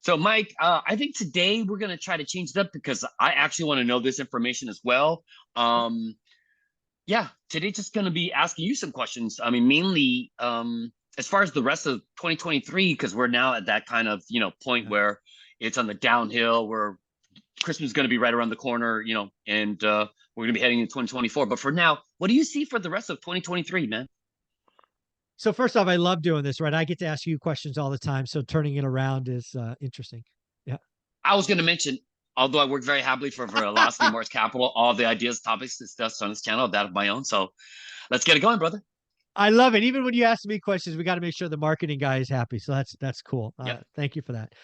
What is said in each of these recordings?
So, Mike, I think today we're going to try to change it up because I actually want to know this information as well. Um, yeah, today's just going to be asking you some questions. I mean, mainly as far as the rest of 2023, because we're now at that kind of, point Yeah. where it's on the downhill, where Christmas is going to be right around the corner, and we're going to be heading into 2024. But for now, what do you see for the rest of 2023, man? So first off, I love doing this, right? I get to ask you questions all the time, so turning it around is interesting. Yeah. I was going to mention, although I work very happily for Velocity Mortgage Capital, all the ideas, topics discussed on this channel, that of my own. So let's get it going, brother. I love it. Even when you ask me questions, we got to make sure the marketing guy is happy. So that's cool. Yep. Thank you for that.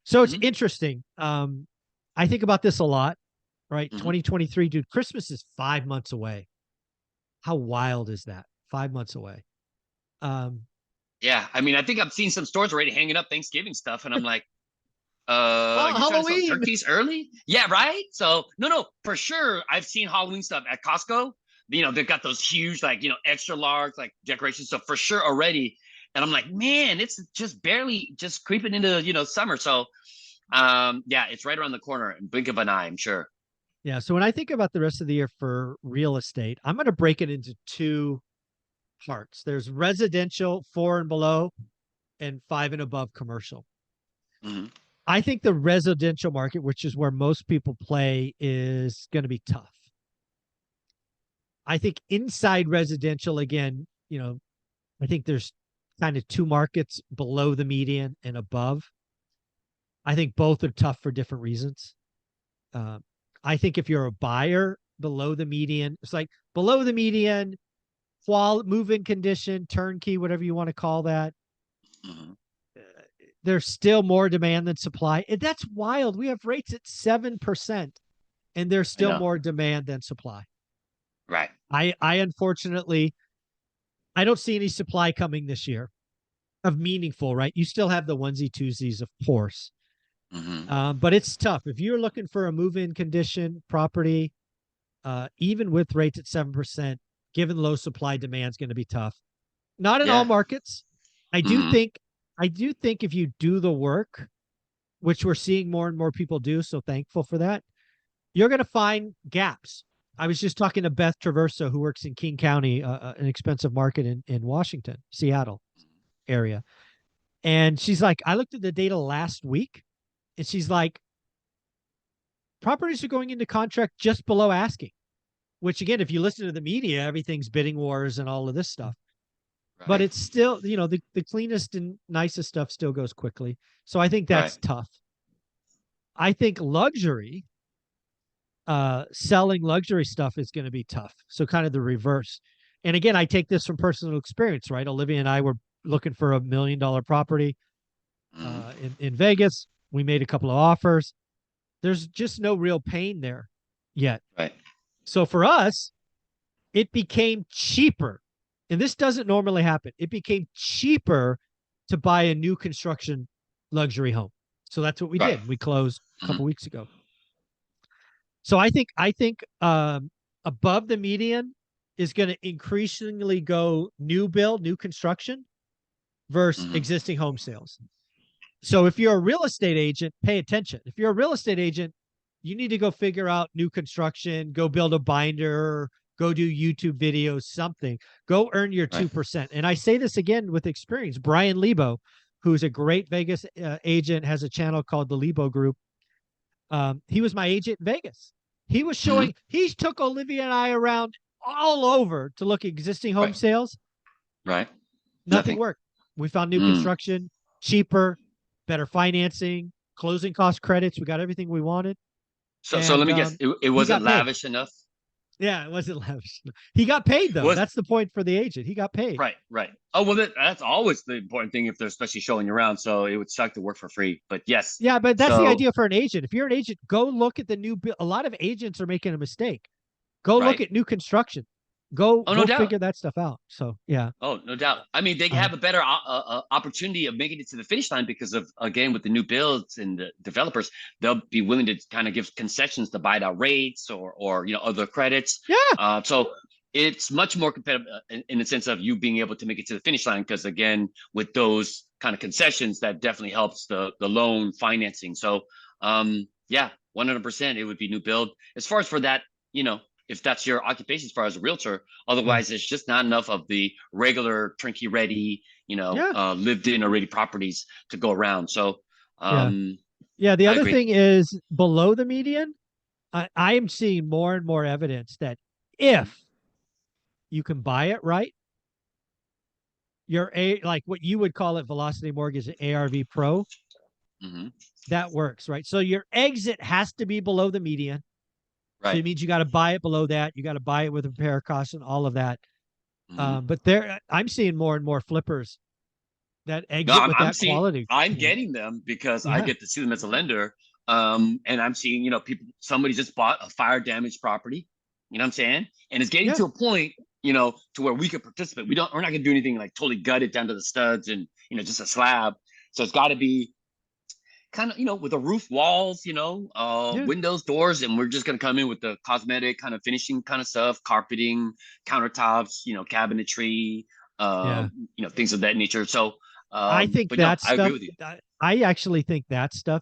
So it's Mm-hmm. interesting. I think about this a lot, right? Mm-hmm. 2023, dude, Christmas is 5 months away. How wild is that? 5 months away. Yeah, I mean, I think I've seen some stores already hanging up Thanksgiving stuff, and I'm like, you're trying to sell Halloween. turkeys early? Yeah, right. So no, for sure, I've seen Halloween stuff at Costco. They've got those huge, like, extra large, like, decorations. So for sure already, and I'm like, man, it's just barely just creeping into summer. So yeah, it's right around the corner in blink of an eye, I'm sure. Yeah. So when I think about the rest of the year for real estate, I'm going to break it into two parts. There's residential, 4 and below, and 5 and above commercial. Mm-hmm. I think the residential market, which is where most people play, is going to be tough. I think inside residential, again, I think there's kind of two markets below the median and above. I think both are tough for different reasons. I think if you're a buyer below the median, it's like below the median, move-in condition, turnkey, whatever you want to call that. Mm-hmm. There's still more demand than supply. And that's wild. We have rates at 7%, and there's I still know. more demand than supply. Right. I unfortunately, I don't see any supply coming this year of meaningful, right? You still have the onesie twosies, of course. Mm-hmm. But it's tough. If you're looking for a move-in condition property, even with rates at 7%, given low supply, demand is going to be tough. Not in all Yeah. markets. I do Mm-hmm. think if you do the work, which we're seeing more and more people do, so thankful for that, you're going to find gaps. I was just talking to Beth Traverso, who works in King County, an expensive market in Washington, Seattle area. And she's like, I looked at the data last week, and she's like, properties are going into contract just below asking, which again, if you listen to the media, everything's bidding wars and all of this stuff. But Right. it's still, the cleanest and nicest stuff still goes quickly. So I think Right. that's tough. I think luxury, selling luxury stuff is going to be tough. So kind of the reverse. And again, I take this from personal experience, right? Olivia and I were looking for $1 million property Mm-hmm. in Vegas. We made a couple of offers. There's just no real pain there yet. Right. So for us, it became cheaper. And this doesn't normally happen. It became cheaper to buy a new construction luxury home. So that's what we Right. did. We closed a Mm-hmm. couple weeks ago. So I think above the median is going to increasingly go new build, new construction versus Mm-hmm. existing home sales. So if you're a real estate agent, pay attention. If you're a real estate agent, you need to go figure out new construction, go build a binder, go do YouTube videos, something. Go earn your Right. 2%. And I say this again with experience. Brian Lebo, who's a great Vegas agent, has a channel called the Lebo Group. He was my agent in Vegas. He was Mm-hmm. showing, he took Olivia and I around all over to look at existing home Right. sales. Right. Nothing Nothing. worked. We found new Mm. construction, cheaper, better financing, closing cost credits. We got everything we wanted. So let And me guess. It he wasn't got paid. lavish enough. Yeah, it wasn't lavish. He got paid, though. Was That's the point for the agent. He got paid. Right. Right. Oh well, that's always the important thing if they're especially showing you around. So it would suck to work for free. But yes. Yeah, but that's the So idea for an agent. If you're an agent, go look at the new build. A lot of agents are making a mistake. Go look right. at new construction. Go Oh, no doubt. figure that stuff out. So yeah. Oh, no doubt. I mean, they Uh, have a better opportunity of making it to the finish line because of, again, with the new builds and the developers, they'll be willing to kind of give concessions to buy out rates or other credits. yeah. So it's much more competitive in the sense of you being able to make it to the finish line because, again, with those kind of concessions, that definitely helps the loan financing. So yeah, 100% it would be new build. As far as for that, if that's your occupation as far as a realtor, otherwise there's just not enough of the regular turnkey ready, Yeah. lived in already properties to go around. So Yeah. Yeah. The I other agree. thing is below the median, I am seeing more and more evidence that if you can buy it right, your like what you would call it velocity mortgage ARV Pro, Hmm. that works, right? So your exit has to be below the median. So it Right. means you got to buy it below that. You got to buy it with repair costs and all of that. Hmm. But I'm seeing more and more flippers that No, exit with that quality. I'm getting them because I Yeah. get to see them as a lender. And I'm seeing, somebody just bought a fire damaged property, you know what I'm saying? And it's getting Yeah. to a point, to where we could participate. We're not gonna do anything like totally gut it down to the studs and, just a slab. So it's got to be kind of, with the roof walls, Yeah. windows, doors, and we're just gonna come in with the cosmetic kind of finishing kind of stuff, carpeting, countertops, cabinetry, Yeah. things of that nature. So, I think but no, that I agree stuff, with you. I actually think that stuff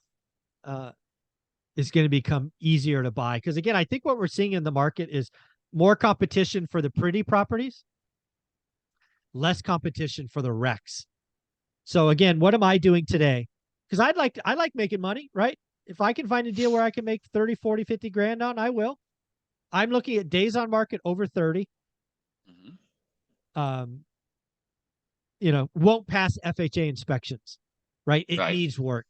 uh, is going to become easier to buy. Because again, I think what we're seeing in the market is more competition for the pretty properties, less competition for the wrecks. So again, what am I doing today? Because I like making money, right? If I can find a deal where I can make 30, 40, 50 grand on, I will. I'm looking at days on market over 30. Hmm. Um, won't pass FHA inspections, right? It Right, needs work.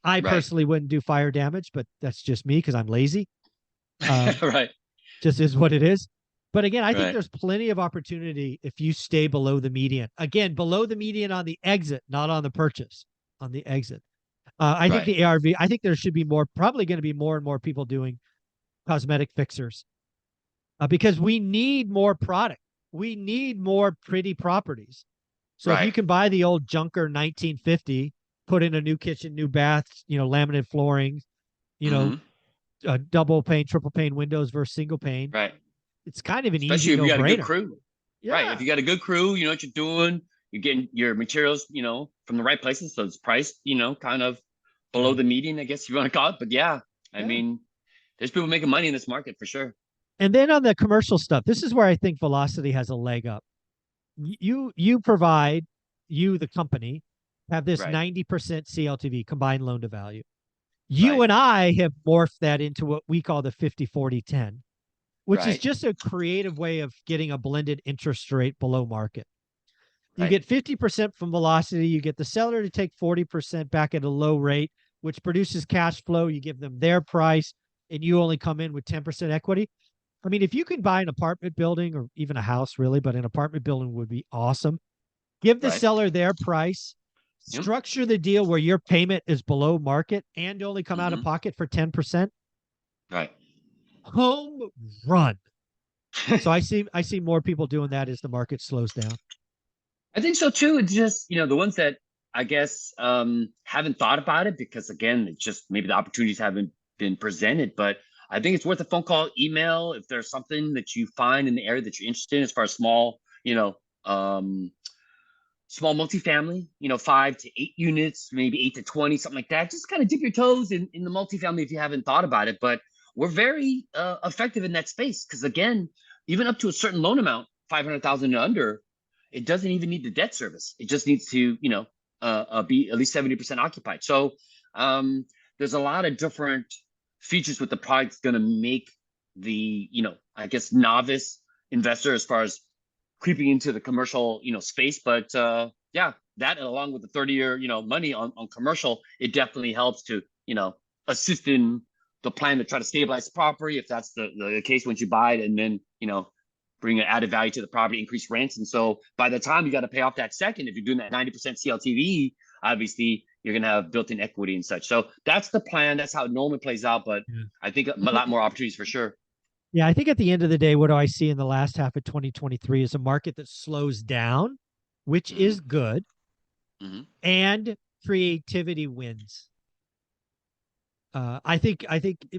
I right, personally wouldn't do fire damage, but that's just me because I'm lazy. Um, right, just is what it is. But again, I think right, there's plenty of opportunity if you stay below the median. Again, below the median on the exit, not on the purchase, on the exit. I think right, the ARV, I think there should be probably going to be more and more people doing cosmetic fixers because we need more product. We need more pretty properties. So if you right. can buy the old junker 1950, put in a new kitchen, new bath, laminate flooring, you know, Hmm. double pane, triple pane windows versus single pane, Right. it's kind of an Especially easy if you no got a good brainer. crew. Right. If Yeah. you got a good crew, you know what you're doing. You're getting your materials, from the right places, so it's priced, kind of below Yeah. the median, I guess if you want to call it. But yeah, I Yeah. mean, there's people making money in this market for sure. And then on the commercial stuff, this is where I think Velocity has a leg up. You provide, the company, have this Right. 90% CLTV, combined loan to value. You Right. and I have morphed that into what we call the 50-40-10, which is Right. just a creative way of getting a blended interest rate below market. You Right. get 50% from Velocity, you get the seller to take 40% back at a low rate, which produces cash flow. You give them their price, and you only come in with 10% equity. I mean, if you can buy an apartment building or even a house, really, but an apartment building would be awesome. Give the Right. seller their price, Yep. structure the deal where your payment is below market and only come out of Hmm. pocket for 10%. Right. Home run. So I see more people doing that as the market slows down. I think so too. It's just, the ones that I guess haven't thought about it because again, it's just maybe the opportunities haven't been presented. But I think it's worth a phone call, email if there's something that you find in the area that you're interested in as far as small, small multifamily, 5 to 8 units, maybe 8 to 20, something like that. Just kind of dip your toes in the multifamily if you haven't thought about it. But we're very effective in that space because again, even up to a certain loan amount, 500,000 and under, it doesn't even need the debt service. It just needs to, be at least 70% occupied. So there's a lot of different features with the product going to make the, I guess, novice investor as far as creeping into the commercial, space. But yeah, that along with the 30-year, money on commercial, it definitely helps to, assist in the plan to try to stabilize the property if that's the case once you buy it, and then, bring an added value to the property, increase rents. And so by the time you got to pay off that second, if you're doing that 90% CLTV, obviously you're going to have built-in equity and such. So that's the plan. That's how it normally plays out. But Yeah. I think a lot more opportunities for sure. Yeah, I think at the end of the day, what do I see in the last half of 2023 is a market that slows down, which Hmm. is good, Hmm. and creativity wins. I think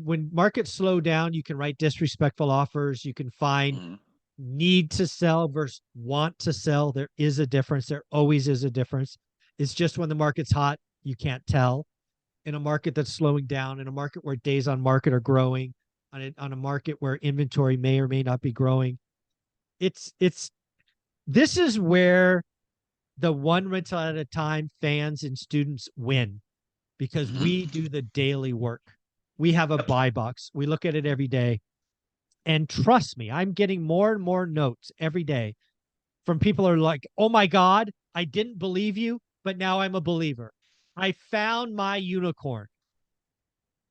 when markets slow down, you can write disrespectful offers. You can find Hmm. need to sell versus want to sell. There is a difference. There always is a difference. It's just when the market's hot, you can't tell. In a market that's slowing down, in a market where days on market are growing, on a market where inventory may or may not be growing, it's this is where the one rental at a time fans and students win, because Mhm. we do the daily work. We have a Yep. buy box. We look at it every day. And trust me, I'm getting more and more notes every day from people who are like, oh my God, I didn't believe you, but now I'm a believer. I found my unicorn.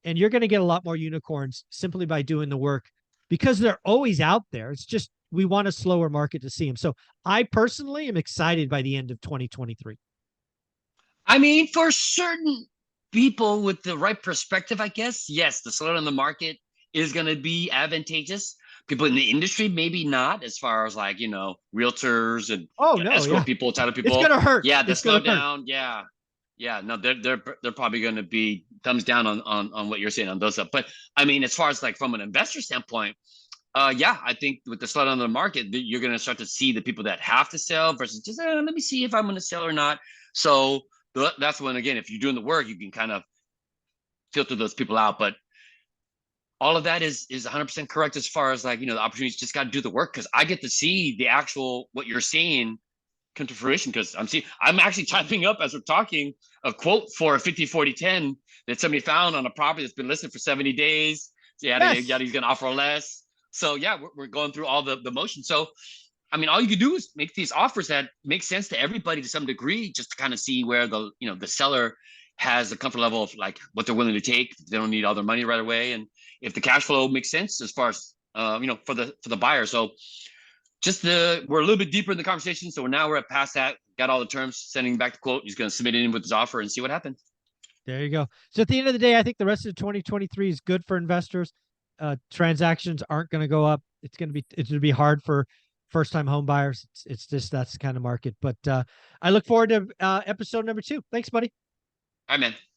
And you're going to get a lot more unicorns simply by doing the work, because they're always out there. It's just we want a slower market to see them. So I personally am excited by the end of 2023. I mean, for certain people with the right perspective, I guess, yes, the slowdown in the market is going to be advantageous. People in the industry, maybe not, as far as like, realtors and Oh no, escrow yeah. people, title It's people. gonna hurt. Yeah, the It's gonna hurt. slowdown. Yeah. Yeah. No, they're probably going to be thumbs down on what you're saying on those stuff. But I mean, as far as like from an investor standpoint, yeah, I think with the slowdown in the market, you're going to start to see the people that have to sell versus just let me see if I'm going to sell or not. So that's when, again, if you're doing the work, you can kind of filter those people out. But all of that is 100% correct as far as like, the opportunities. Just got to do the work, because I get to see the actual what you're seeing come to fruition, because I'm actually typing up as we're talking a quote for a 50-40-10 that somebody found on a property that's been listed for 70 days. So Yes. he's going to offer less. So yeah, we're going through all the motion. So I mean, all you can do is make these offers that make sense to everybody to some degree, just to kind of see where the seller has the comfort level of like what they're willing to take. They don't need all their money right away, and if the cash flow makes sense as far as for the buyer. So we're a little bit deeper in the conversation. So now we're at past that, got all the terms, sending back the quote. He's going to submit it in with his offer and see what happens. There you go. So at the end of the day, I think the rest of 2023 is good for investors. Transactions aren't going to go up. It's going to be hard for first time home buyers. It's just that's the kind of market. But I look forward to episode number 2. Thanks, buddy. All right, man.